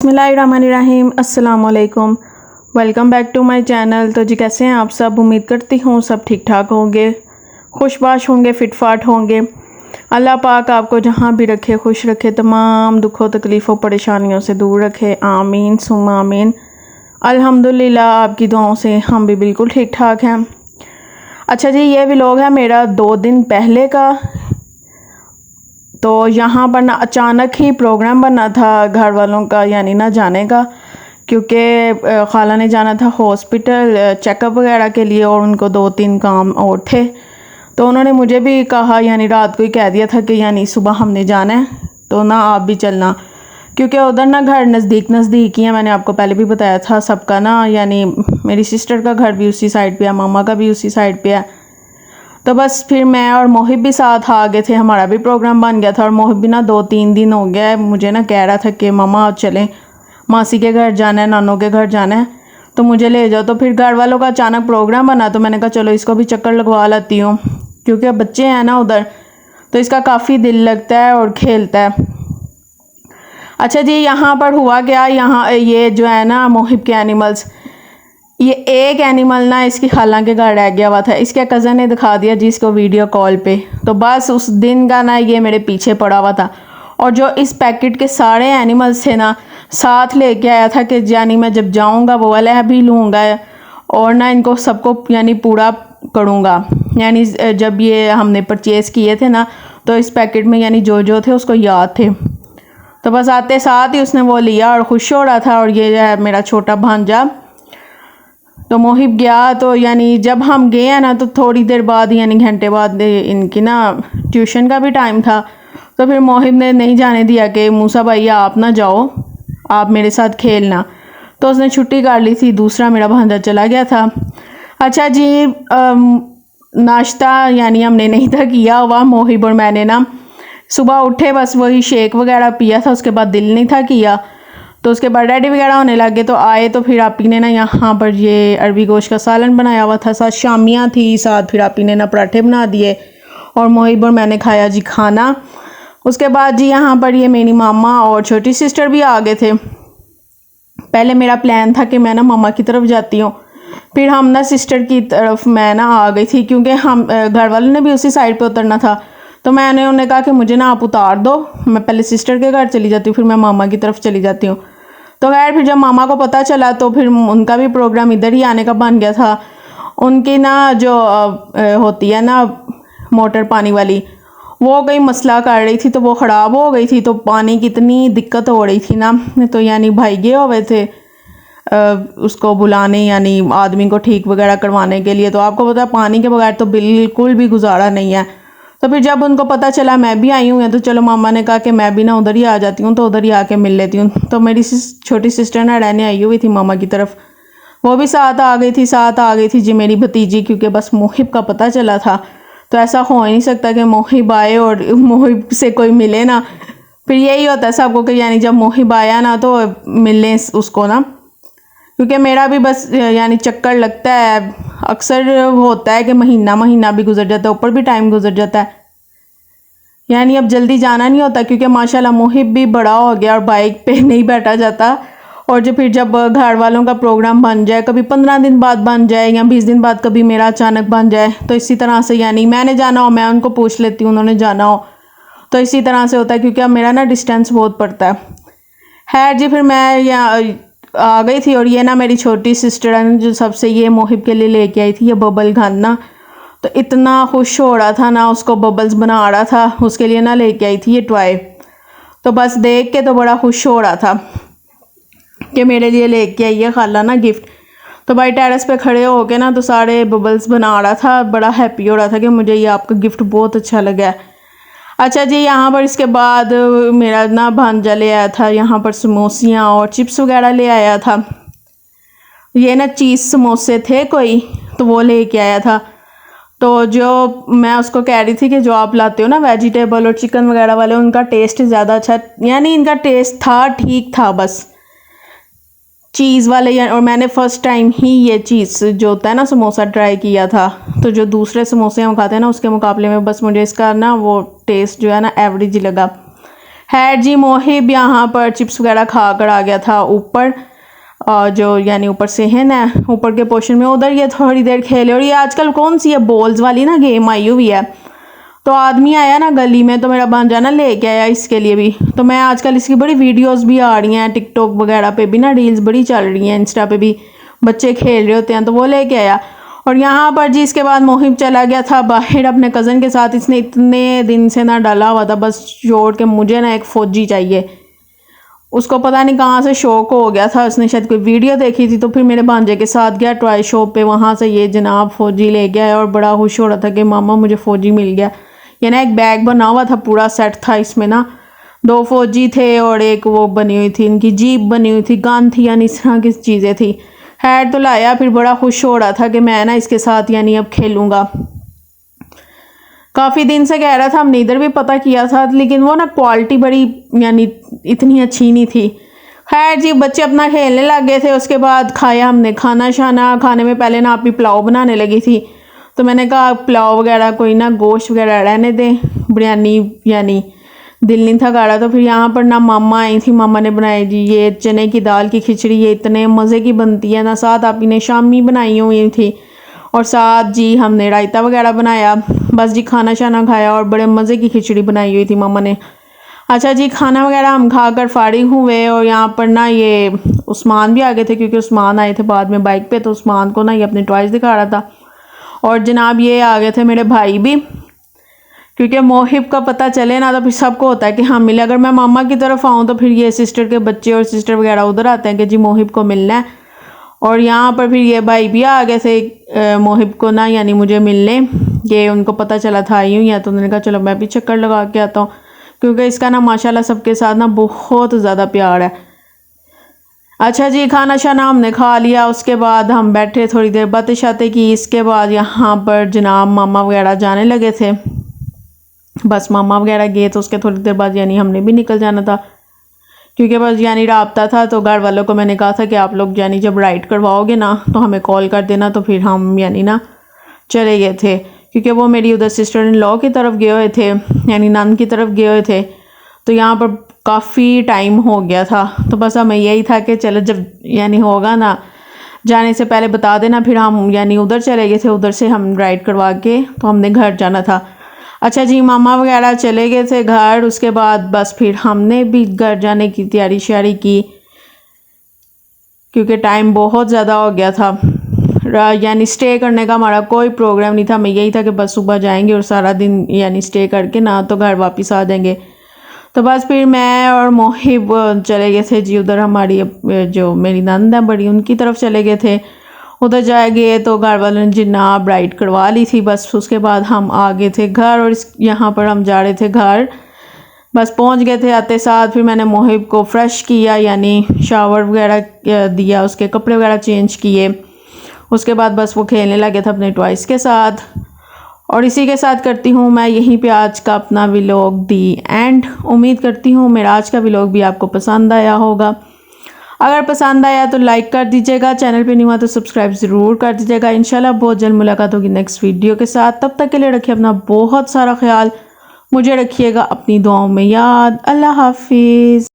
बिस्मिल्लाहिर्रहमानिर्रहीम अस्सलाम वालेकुम। Welcome back to my channel. तो जी कैसे हैं आप सब? उम्मीद करती हूँ सब ठीक ठाक होंगे, खुशबाश होंगे, फिटफाट होंगे। अल्लाह पाक आपको जहाँ भी रखे खुश रखे, तमाम दुखों तकलीफ़ों परेशानियों से दूर रखे। आमीन सुम्मा आमीन। अल्हम्दुलिल्लाह आपकी दुआओं से हम भी बिल्कुल ठीक ठाक हैं। अच्छा जी, ये व्लॉग है मेरा 2 दिन पहले का। तो यहाँ पर ना अचानक ही प्रोग्राम बना था घर वालों का, यानी ना जाने का, क्योंकि खाला ने जाना था हॉस्पिटल चेकअप वगैरह के लिए और उनको 2-3 काम और थे। तो उन्होंने मुझे भी कहा, यानी रात को ही कह दिया था कि यानी सुबह हमने जाना है तो ना आप भी चलना, क्योंकि उधर ना घर नज़दीक ही है। मैंने आपको पहले भी बताया था सबका ना, यानी मेरी सिस्टर का घर भी उसी साइड पे है, मामा का भी उसी साइड पे है। तो बस फिर मैं और मोहिब भी साथ आ गए थे, हमारा भी प्रोग्राम बन गया था। और मोहिब भी ना 2-3 दिन हो गया है मुझे ना कह रहा था कि मामा चलें, मासी के घर जाना है, नानों के घर जाना है, तो मुझे ले जाओ। तो फिर घर वालों का अचानक प्रोग्राम बना तो मैंने कहा चलो इसको भी चक्कर लगवा लाती हूँ, क्योंकि अब बच्चे हैं ना उधर, तो इसका काफ़ी दिल लगता है और खेलता है। अच्छा जी, यहाँ पर हुआ क्या, यहाँ ये जो है ना मोहिब के एनिमल्स, ये एक एनिमल ना इसकी खाला के घर रह गया हुआ था। इसके कज़न ने दिखा दिया जी इसको वीडियो कॉल पे, तो बस उस दिन का ना ये मेरे पीछे पड़ा हुआ था। और जो इस पैकेट के सारे एनिमल्स थे ना साथ लेके आया था कि यानी मैं जब जाऊंगा वो वाला भी लूँगा और ना इनको सबको यानी पूरा करूँगा। यानी जब ये हमने परचेज़ किए थे ना तो इस पैकेट में यानी जो थे उसको याद थे, तो बस आते साथ ही उसने वो लिया और खुश हो रहा था। और ये जो है मेरा छोटा भांजा, तो मोहिब गया। तो यानी जब हम गए हैं ना तो थोड़ी देर बाद, यानी घंटे बाद इनकी ना ट्यूशन का भी टाइम था। तो फिर मोहिब ने नहीं जाने दिया कि मूसा भैया आप ना जाओ, आप मेरे साथ खेलना। तो उसने छुट्टी कर ली थी, दूसरा मेरा भांजा चला गया था। अच्छा जी, नाश्ता यानी हमने नहीं था किया हुआ, मोहिब और मैंने ना सुबह उठे बस वही शेक वगैरह पिया था, उसके बाद दिल नहीं था किया। तो उसके बाद रेडी वगैरह होने लगे तो आए, तो फिर आपी ने ना यहाँ पर ये अरबी गोश्त का सालन बनाया हुआ था, साथ शामियाँ थी, साथ फिर आपी ने ना पराठे बना दिए और मोहिब और मैंने खाया जी खाना। उसके बाद जी यहाँ पर ये मेरी मामा और छोटी सिस्टर भी आ गए थे। पहले मेरा प्लान था कि मैं ना मामा की तरफ जाती हूँ, फिर हम ना सिस्टर की तरफ मैं ना आ गई थी, क्योंकि हम घर वालों ने भी उसी साइड पर उतरना था। तो मैंने उन्हें कहा कि मुझे ना आप उतार दो, मैं पहले सिस्टर के घर चली जाती हूँ, फिर मैं मामा की तरफ चली जाती हूँ। तो खैर फिर जब मामा को पता चला तो फिर उनका भी प्रोग्राम इधर ही आने का बन गया था। उनकी ना जो होती है ना मोटर पानी वाली, वो कहीं मसला कर रही थी तो वो ख़राब हो गई थी, तो पानी की इतनी दिक्कत हो रही थी ना, तो यानी भाई गए हुए थे उसको बुलाने, यानी आदमी को ठीक वगैरह करवाने के लिए। तो आपको पता है पानी के बगैर तो बिल्कुल भी गुजारा नहीं है। तो फिर जब उनको पता चला मैं भी आई हूँ तो चलो मामा ने कहा कि मैं भी ना उधर ही आ जाती हूँ, तो उधर ही आके मिल लेती हूँ। तो मेरी छोटी सिस्टर ना रहने आई हुई थी मामा की तरफ, वो भी साथ आ गई थी जी मेरी भतीजी, क्योंकि बस मोहिब का पता चला था। तो ऐसा हो ही नहीं सकता कि मोहिब आए और मोहिब से कोई मिले ना, फिर यही होता है सबको कि यानी जब मोहिब आया ना तो मिलने उसको ना, क्योंकि मेरा भी बस यानी चक्कर लगता है, अक्सर होता है कि महीना भी गुजर जाता है, ऊपर भी टाइम गुजर जाता है। यानी अब जल्दी जाना नहीं होता, क्योंकि माशाल्लाह मोहिब भी बड़ा हो गया और बाइक पे नहीं बैठा जाता। और फिर जब घर वालों का प्रोग्राम बन जाए, कभी 15 दिन बाद बन जाए या 20 दिन बाद कभी मेरा अचानक बन जाए, तो इसी तरह से यानी मैंने जाना हो मैं उनको पूछ लेती हूँ, उन्होंने जाना हो, तो इसी तरह से होता है, क्योंकि अब मेरा ना डिस्टेंस बहुत पड़ता है। खैर जी, फिर मैं यहाँ आ गई थी और ये ना मेरी छोटी सिस्टर है जो सबसे ये मोहिब के लिए लेके आई थी ये बबल गन ना, तो इतना खुश हो रहा था ना, उसको बबल्स बना रहा था, उसके लिए ना लेके आई थी ये टॉय। तो बस देख के तो बड़ा खुश हो रहा था कि मेरे लिए लेके आई है खाला ना गिफ्ट। तो भाई टेरेस पे खड़े हो के ना तो सारे बबल्स बना रहा था, बड़ा हैप्पी हो रहा था कि मुझे ये आपका गिफ्ट बहुत अच्छा लगा। अच्छा जी, यहाँ पर इसके बाद मेरा ना भांजा ले आया था यहाँ पर समोसियाँ और चिप्स वगैरह ले आया था। ये ना चीज़ समोसे थे कोई, तो वो लेके आया था। तो जो मैं उसको कह रही थी कि जो आप लाते हो ना वेजिटेबल और चिकन वगैरह वाले, उनका टेस्ट ज़्यादा अच्छा, यानी इनका टेस्ट था ठीक था, बस चीज़ वाले। और मैंने फ़र्स्ट टाइम ही ये चीज़ जो होता है ना समोसा ट्राई किया था, तो जो दूसरे समोसे हम खाते हैं ना उसके मुकाबले में बस मुझे इसका ना वो टेस्ट जो है ना एवरेज ही लगा। खैर जी, मोहिब यहाँ पर चिप्स वगैरह खा कर आ गया था ऊपर, जो यानी ऊपर से है ना, ऊपर के पोर्शन में, उधर ये थोड़ी देर खेले। और ये आजकल कौन सी है बॉल्स वाली ना गेम आई हुई है, तो आदमी आया ना गली में, तो मेरा भांजा ना लेके आया इसके लिए भी। तो मैं आजकल इसकी बड़ी वीडियोस भी आ रही हैं टिकटॉक वगैरह पे भी ना, रील्स बड़ी चल रही हैं, इंस्टा पे भी बच्चे खेल रहे होते हैं, तो वो लेके आया। और यहाँ पर जी इसके बाद मोहिब चला गया था बाहर अपने कज़न के साथ। इसने इतने दिन से ना डाला हुआ था बस छोड़ के, मुझे ना एक फ़ौजी चाहिए। उसको पता नहीं कहाँ से शौक हो गया था, उसने शायद कोई वीडियो देखी थी, तो फिर मेरे भांजे के साथ गया टॉय शॉप पे, वहाँ से ये जनाब फ़ौजी ले गया है और बड़ा खुश हो रहा था कि मामा मुझे फ़ौजी मिल गया। ये ना एक बैग बना हुआ था, पूरा सेट था, इसमें ना 2 फ़ौजी थे और एक वो बनी हुई थी, इनकी जीप बनी हुई थी, गन थी, यानी इस तरह की चीज़ें थी। खैर तो लाया, फिर बड़ा खुश हो रहा था कि मैं ना इसके साथ यानी अब खेलूँगा। काफ़ी दिन से कह रहा था, हमने इधर भी पता किया था, लेकिन वो ना क्वालिटी बड़ी यानी इतनी अच्छी नहीं थी। खैर जी, बच्चे अपना खेलने लग गए थे। उसके बाद खाया हमने खाना शाना। खाने में पहले ना आपकी पुलाव बनाने लगी थी, तो मैंने कहा पुलाव वगैरह कोई ना, गोश्त वगैरह रहने दें, बिरयानी यानी दिल नहीं था गाड़ा। तो फिर यहाँ पर ना मामा आई थी, मामा ने बनाई जी ये चने की दाल की खिचड़ी, ये इतने मज़े की बनती है ना। साथ आप ने शामी बनाई हुई थी, और साथ जी हमने रायता वगैरह बनाया। बस जी खाना शाना खाया और बड़े मज़े की खिचड़ी बनाई हुई थी मामा ने। अच्छा जी, खाना वगैरह हम खा कर फारिग हुए, और यहाँ पर ना ये उस्मान भी आ गए थे, क्योंकि उस्मान आए थे बाद में बाइक पे, तो उस्मान को ना ये अपने टॉयज़ दिखा रहा था। और जनाब ये आ गए थे मेरे भाई भी, क्योंकि मोहिब का पता चले ना तो फिर सबको होता है कि हाँ मिले। अगर मैं मामा की तरफ आऊँ तो फिर ये सिस्टर के बच्चे और सिस्टर वगैरह उधर आते हैं कि जी मोहिब को मिलना है। और यहाँ पर फिर ये भाई भी आ गए थे मोहिब को ना यानी मुझे मिलने, ये उनको पता चला था आई हुई है, तो उन्होंने कहा चलो मैं भी चक्कर लगा के आता हूँ, क्योंकि इसका ना माशाल्लाह सबके साथ ना बहुत ज़्यादा प्यार है। अच्छा जी, खाना शाना हमने खा लिया। उसके बाद हम बैठे थोड़ी देर बातें शातें की। इसके बाद यहाँ पर जनाब मामा वगैरह जाने लगे थे, बस मामा वगैरह गए तो उसके थोड़ी देर बाद यानी हमने भी निकल जाना था, क्योंकि बस यानी राब्ता था। तो घर वालों को मैंने कहा था कि आप लोग यानी जब राइड करवाओगे ना तो हमें कॉल कर देना, तो फिर हम यानी ना चले गए थे, क्योंकि वो मेरी उधर सिस्टर इन लॉ की तरफ गए हुए थे, यानी नंद की तरफ गए हुए थे। तो यहाँ पर काफ़ी टाइम हो गया था, तो बस हमें यही था कि चलो जब यानी होगा ना जाने से पहले बता देना, फिर हम यानी उधर चले गए थे, उधर से हम राइड करवा के तो हमने घर जाना था। अच्छा जी, मामा वगैरह चले गए थे घर। उसके बाद बस फिर हमने भी घर जाने की तैयारी श्यारी की, क्योंकि टाइम बहुत ज़्यादा हो गया था। यानी स्टे करने का हमारा कोई प्रोग्राम नहीं था, हमें यही था कि बस सुबह जाएंगे और सारा दिन यानी स्टे करके ना तो घर वापस आ जाएंगे। तो बस फिर मैं और मोहिब चले गए थे जी उधर, हमारी जो मेरी नंद है बड़ी, उनकी तरफ चले गए थे। उधर जाए गए तो घर वालों ने जनाब राइड करवा ली थी। बस उसके बाद हम आ गए थे घर, और यहाँ पर हम जा रहे थे घर। बस पहुँच गए थे आते साथ। फिर मैंने मोहिब को फ्रेश किया, यानी शावर वगैरह दिया, उसके कपड़े वगैरह चेंज किए। उसके बाद बस वो खेलने लगे थे अपने टॉयज़ के साथ। और इसी के साथ करती हूँ मैं यहीं पे आज का अपना व्लॉग दी एंड। उम्मीद करती हूँ मेरा आज का व्लॉग भी आपको पसंद आया होगा। अगर पसंद आया तो लाइक कर दीजिएगा, चैनल पे नहीं हुआ तो सब्सक्राइब ज़रूर कर दीजिएगा। इंशाल्लाह बहुत जल्द मुलाकात होगी नेक्स्ट वीडियो के साथ। तब तक के लिए रखिए अपना बहुत सारा ख्याल, मुझे रखिएगा अपनी दुआओं में याद। अल्लाह हाफिज़।